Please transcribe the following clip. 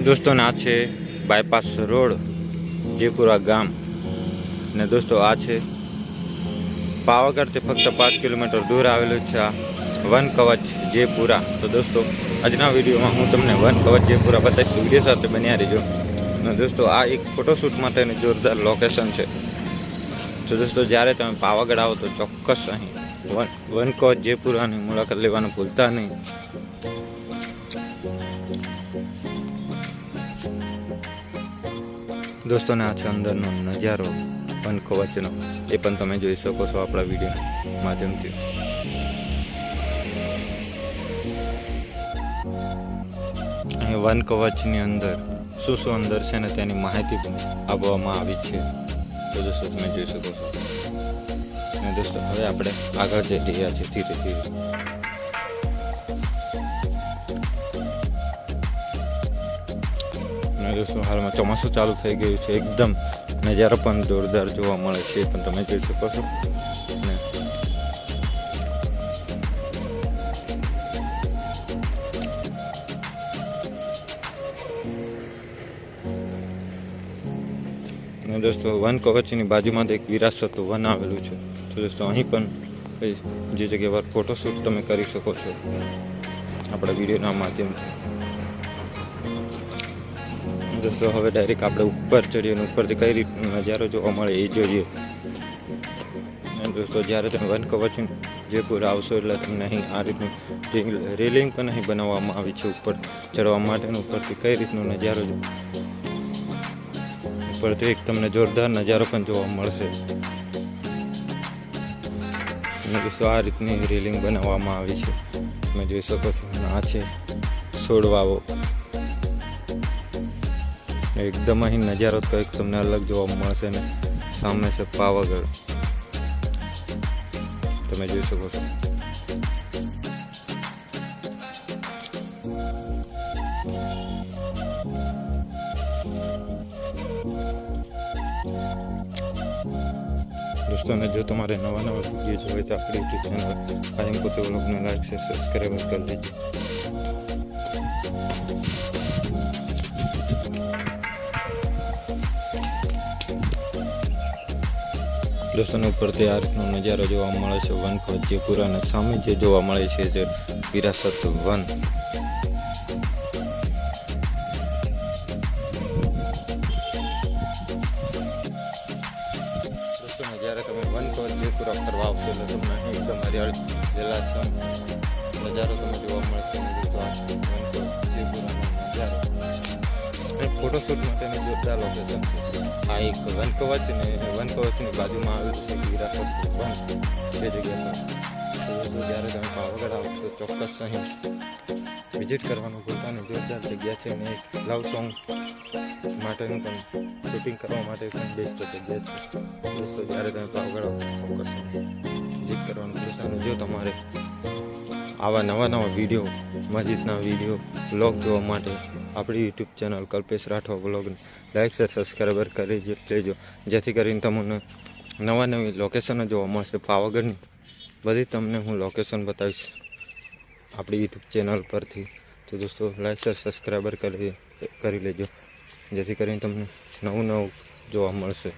दोस्तों आ है bypass road Jaipura गाम ने दोस्तों आ है पावागढ़ से फक्त 5 किलोमीटर दूर आवेलू है आ वन कवच जयपुरा। तो दोस्तों आजना वीडियो में हूँ तमने वन कवच जयपुरा बताईश, वीडियो साथ बन्या रहीजो। दोस्तों आ एक फोटोशूट माटेनु जोरदार लोकेशन है। तो दोस्तों जयरे तमे पावागढ़ आओ तो चौक्कस अहीं वन कवच जयपुरा की मुलाकात लेवानुं भूलता नहीं। दोस्तों ने आ अंदर नजारो वन कवच नो ए पण तमे जोई शको छो आपणा विडियो माध्यमथी। अहीं वन कवच नी अंदर शुं अंदर छे ने तेनी माहिती आपवामां आवी छे। तो दोस्तों तमे जोई शको छो। ने दोस्तों हवे आपणे आगळ जई रह्या छीए धीरे धीरे। दोस्तों हाल में चौमासु चालू थई गयुं छे, एकदम नजारो पण जोरदार जोवा मळे छे, पण तमे जोई शको छो। दोस्तों वन कवचनी बाजुमां एक विरासत वन आवेलुं छे। तो दोस्तों अहीं पण जे जग्या पर फोटोशूट तमे करी शको छो आपणा विडियोना माध्यमथी। दोस्तों हवे डायरेक्ट आपणे ऊपर चढ़ीए ने ऊपर कई रीत नजारो जोवा मळे ए जोईए। दोस्तों ज्यारे तमे वन कवच जयपुर आवशो एटले तमने अहीं आ रीतनुं रेलिंग पण अहीं बनाववामां आवी छे ऊपर चढ़वा माटेनो। उपरथी कई रीतनो नजारो उपरथी एक तमने जोरदार नजारो पण जोवा मळशे। दोस्तों आ रीतनी रेलिंग बनाववामां आवी छे, तमे जोई शको छो। आ छे छोड़वाओ, एकदम अहीं नजारो तो एक तमने अलग जोवा मळशे ने सामे छे पावागढ़, तमे जोई शको छो। दोस्तों ने जो तुम्हारे नवा वीडियो जो तो अपनी यूट्यूब चैनल आजम को लोग ने लाइक से सब्सक्राइब कर लीजिए। दोस्तों ऊपर आ रीतनो नजारो जोवा मळे छे वन कवच जयपुरा ने सामे जे जोवा मळे छे जे विरासत वन। दोस्तों ज्यारे तमे वन कवच जयपुरा फरवा आवशो तो तमने एकदम हरियाળી લીલાછમ नजारो तमे जोवा मळशे। दोस्तों वन कवच जयपुरानो नजारो फोटोशूट माटेनो जोरदार लोकेशन छे। आ एक वन कवच ने वन कवचनी बाजुमां आवेलुं छे विरासत वन ए जग्या पर। तो दोस्तों ज्यारे तमे पावागढ़ आवो तो चौक्कस अहीं विजिट करवानुं भूलता नहीं। जोरदार जग्या छे ने एक लव सॉन्ग माटेनुं पण शूटिंग करवा माटे पण बेस्ट जग्या छे। दोस्तों ज्यारे तमे पावागढ़ आवो तो चौक्कस विजिट करवानुं भूलता नहीं। जो तमारे आवा नवा नवा वीडियो मजीदना वीडियो ब्लॉग जोवा माटे अपनी YouTube channel Kalpesh Rathwa blog like से सब्सक्राइबर करी लेजो, जेथी करीने तमने नवा नवी लोकेशन जोवा मळशे पावागढ़नी बधी तमने हूँ लोकेशन बतावीश अपनी यूट्यूब चैनल परथी। तो दोस्तों लाइक से सब्सक्राइबर करी लेजो, जेथी करीने तमने नवुं नवुं जोवा मळशे।